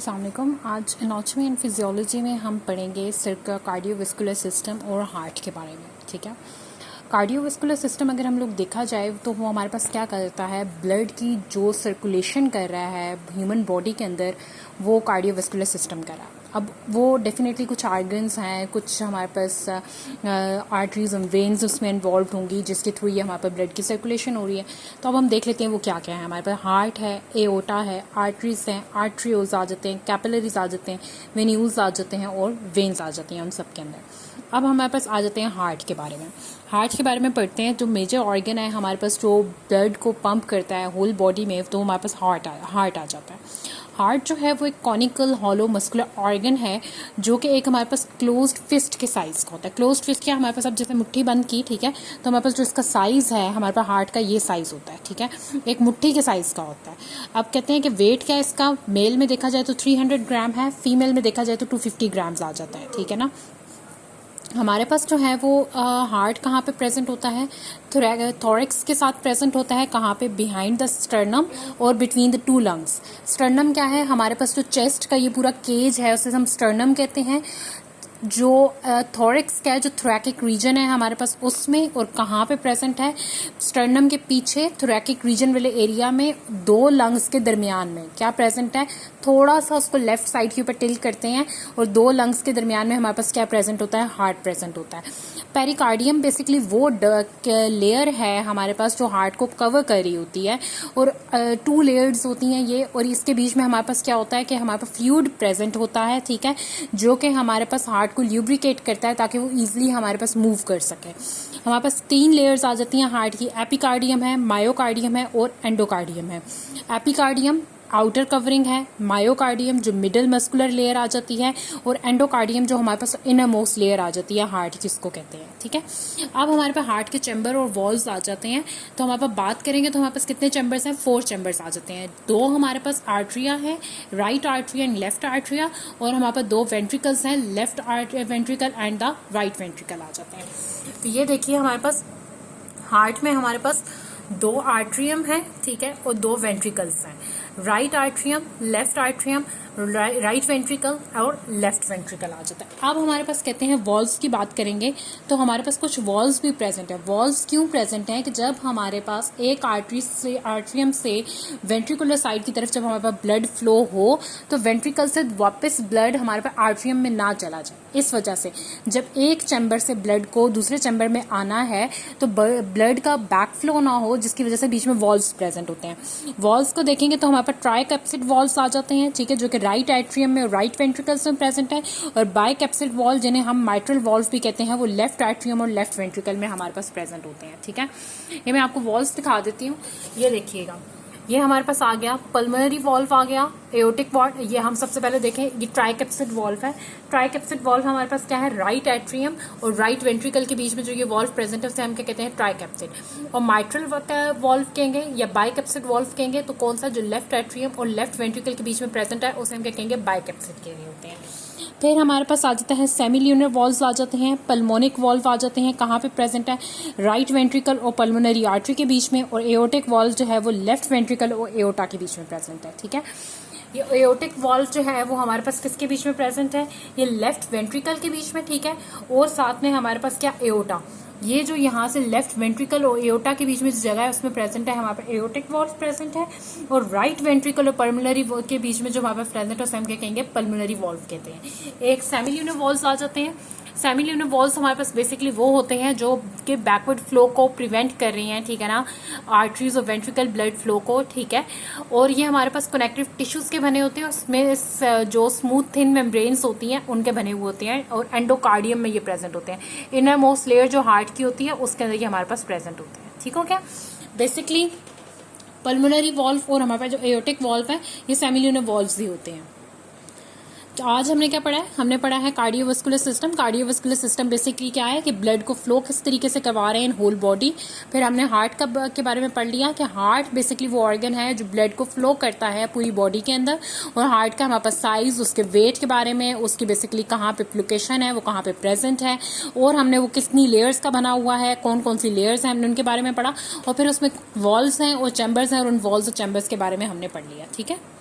अस्सलाम वालेकुम। आज एनाटॉमी एंड फिजियोलॉजी में हम पढ़ेंगे सिर्फ कार्डियोवैस्कुलर सिस्टम और हार्ट के बारे में। ठीक है, कार्डियोवैस्कुलर सिस्टम अगर हम लोग देखा जाए तो वो हमारे पास क्या करता है, ब्लड की जो सर्कुलेशन कर रहा है ह्यूमन बॉडी के अंदर, वो कार्डियोवैस्कुलर सिस्टम कर रहा है। अब वो डेफिनेटली कुछ आर्गन्स हैं, कुछ हमारे पास आर्टरीज और वेन्स उसमें इन्वॉल्व होंगी जिसके थ्रू ये हमारे पास ब्लड की सर्कुलेशन हो रही है। तो अब हम देख लेते हैं वो क्या क्या है। हमारे पास हार्ट है, एओर्टा है, आर्टरीज हैं, आर्ट्रियोज आ जाते हैं, कैपिलरीज आ जाते हैं, वेन्यूल्स आ जाते हैं और वेन्स आ जाती हैं उन सब के अंदर। अब हमारे पास आ जाते हैं हार्ट के बारे में। हार्ट के बारे में पढ़ते हैं। जो मेजर ऑर्गन है हमारे पास जो ब्लड को पंप करता है होल बॉडी में, तो हमारे पास हार्ट आ जाता है। हार्ट जो है वो एक कॉनिकल हॉलो मस्कुलर ऑर्गन है जो कि एक हमारे पास क्लोज्ड फिस्ट के साइज का होता है। क्लोज्ड फिस्ट क्या, हमारे पास अब जैसे मुट्ठी बंद की, ठीक है, तो हमारे पास जो इसका साइज है हमारे पास हार्ट का ये साइज होता है। ठीक है, एक मुट्ठी के साइज का होता है। अब कहते हैं कि वेट क्या है इसका, मेल में देखा जाए तो 300 ग्राम है, फीमेल में देखा जाए तो 250 ग्राम्स आ जाता है। ठीक है ना। हमारे पास जो है वो हार्ट कहाँ पे प्रेजेंट होता है, थोरैक्स के साथ प्रेजेंट होता है। कहाँ पे, बिहाइंड द स्टर्नम और between the two lungs. Sternum क्या है, हमारे पास जो चेस्ट का ये पूरा केज है उसे हम स्टर्नम कहते हैं। जो थोरैक्स का है, जो थोरैकिक रीजन है हमारे पास उसमें, और कहाँ पे प्रेजेंट है, स्टर्नम के पीछे थोरैकिक रीजन वाले एरिया में, दो लंग्स के दरमियान में क्या प्रेजेंट है, थोड़ा सा उसको लेफ्ट साइड के ऊपर टिल्ट करते हैं और दो लंग्स के दरमियान में हमारे पास क्या प्रेजेंट होता है, हार्ट प्रेजेंट होता है। पेरिकार्डियम बेसिकली वो लेयर है हमारे पास जो हार्ट को कवर कर रही होती है, और 2 लेयर्स होती हैं ये, और इसके बीच में हमारे पास क्या होता है कि हमारे पास फ्लूइड प्रेजेंट होता है। ठीक है, जो कि हमारे पास हार्ट को ल्यूब्रिकेट करता है ताकि वो इजीली हमारे पास मूव कर सके। हमारे पास 3 लेयर्स आ जाती हैं हार्ट की, एपिकार्डियम है, मायोकार्डियम है और एंडोकार्डियम है। एपिकार्डियम आउटर कवरिंग है, मायोकार्डियम जो मिडल मस्कुलर लेयर आ जाती है, और एंडोकार्डियम जो हमारे पास इनर मोस्ट लेयर आ जाती है हार्ट जिसको कहते हैं। ठीक है, अब हमारे पास हार्ट के चैम्बर और वॉल्स आ जाते हैं। तो हमारे पास बात करेंगे तो हमारे पास कितने चैम्बर्स हैं, 4 चैम्बर्स आ जाते हैं। 2 हमारे पास आर्ट्रिया है, right atria and left atria, और हमारे पास 2 वेंट्रिकल्स हैं, left ventricle and the right ventricle आ जाते हैं। तो ये देखिए हमारे पास हार्ट में हमारे पास 2 आर्ट्रियम है, ठीक है, और 2 वेंट्रिकल्स हैं, right atrium, left atrium, right ventricle और लेफ्ट वेंट्रिकल आ जाता है। अब हमारे पास कहते हैं वॉल्स की बात करेंगे तो हमारे पास कुछ वॉल्स भी प्रेजेंट है। वॉल्स क्यों प्रेजेंट है कि जब हमारे पास एक आर्ट्रियम से वेंट्रिकुलर साइड की तरफ जब हमारे पास ब्लड फ्लो हो तो वेंट्रिकल से वापस ब्लड हमारे पास आर्ट्रियम में ना चला जाए। इस वजह से जब एक चैम्बर से ब्लड को दूसरे चैम्बर में आना है तो ब्लड का बैक फ्लो ना हो, जिसकी वजह से बीच में वॉल्स प्रेजेंट होते हैं। वॉल्स को देखेंगे तो हमारे पास ट्राइकैप्सिड वॉल्स आ जाते हैं, ठीक है, जो कि राइट एट्रियम में और राइट वेंट्रिकल्स में प्रेजेंट है, और बाइकैप्सिड वॉल जिन्हें हम माइट्रल वॉल्व भी कहते हैं वो लेफ्ट एट्रियम और लेफ्ट वेंट्रिकल में हमारे पास प्रेजेंट होते हैं। ठीक है, ये मैं आपको वॉल्स दिखा देती हूँ। ये देखिएगा, ये हमारे पास आ गया पल्मोनरी वॉल्व आ गया, एओर्टिक वॉल्व। ये हम सबसे पहले देखें, ये ट्राइकैप्सिड वॉल्व है। ट्राइकैप्सिड वॉल्व हमारे पास क्या है, राइट एट्रियम और राइट वेंट्रिकल के बीच में जो ये वॉल्व प्रेजेंट है उसे हम क्या कहते हैं, ट्राइकैप्सिड। और माइट्रल वॉल्व कहेंगे या बाइकैप्सिड वॉल्व कहेंगे तो कौन सा, जो लेफ्ट एट्रियम और लेफ्ट वेंट्रिकल के बीच में प्रेजेंट है उसे हम क्या कहेंगे, बाइकैप्सिड के लिए होते हैं। फिर हमारे पास आ जाता है सेमिल्यूनर वॉल्व्स आ जाते हैं, पल्मोनिक वॉल्व आ जाते हैं, कहाँ पे प्रेजेंट है, राइट वेंट्रिकल और पल्मोनरी आर्टरी के बीच में, और एओर्टिक वॉल्व जो है वो लेफ्ट वेंट्रिकल और एओर्टा के बीच में प्रेजेंट है। ठीक है, ये एओर्टिक वॉल्व जो है वो हमारे पास किसके बीच में प्रेजेंट है, ये लेफ्ट वेंट्रिकल के बीच में, ठीक है, और साथ में हमारे पास क्या, एओर्टा, ये जो यहाँ से लेफ्ट वेंट्रिकल और एओर्टा के बीच में जो जगह है उसमें प्रेजेंट है हमारे पास एओर्टिक वॉल्व प्रेजेंट है, और राइट वेंट्रिकल और पल्मोनरी के बीच में जो हमारे पास प्रेजेंट है उसे हम क्या कहेंगे, पल्मोनरी वॉल्व कहते हैं। एक सेमिल्यूनर वॉल्व्स आ जाते हैं। सेमिल्यूनर वॉल्व्स हमारे पास बेसिकली वो होते हैं जो कि बैकवर्ड फ्लो को प्रिवेंट कर रही हैं, ठीक है ना, आर्टरीज और वेंट्रिकल ब्लड फ्लो को, ठीक है, और ये हमारे पास कनेक्टिव टिश्यूज के बने होते हैं, उसमें जो स्मूथ थिन मेम्ब्रेन्स होती हैं उनके बने हुए होते हैं, और एंडोकार्डियम में ये प्रेजेंट होते हैं। इनर मोस्ट लेयर जो हार्ट की होती है उसके अंदर ये हमारे पास प्रेजेंट होते हैं। ठीक हो क्या, बेसिकली पल्मोनरी वॉल्व और हमारे पास जो एओर्टिक वॉल्व है ये सेमिल्यूनर वॉल्व्स ही होते हैं। तो आज हमने क्या पढ़ा है, हमने पढ़ा है cardiovascular system. Cardiovascular system basically क्या है कि ब्लड को फ्लो किस तरीके से करवा रहे हैं इन होल बॉडी। फिर हमने हार्ट के बारे में पढ़ लिया कि हार्ट बेसिकली वो ऑर्गन है जो ब्लड को फ्लो करता है पूरी बॉडी के अंदर, और हार्ट का हमारे पास साइज, उसके वेट के बारे में, उसकी बेसिकली कहाँ पे लोकेशन है, वो कहाँ पे प्रेजेंट है, और हमने वो कितनी लेयर्स का बना हुआ है, कौन कौन सी लेयर्स हैं हमने उनके बारे में पढ़ा, और फिर उसमें वॉल्स हैं और चैम्बर्स हैं और उन वॉल्स और चैम्बर्स के बारे में हमने पढ़ लिया। ठीक है।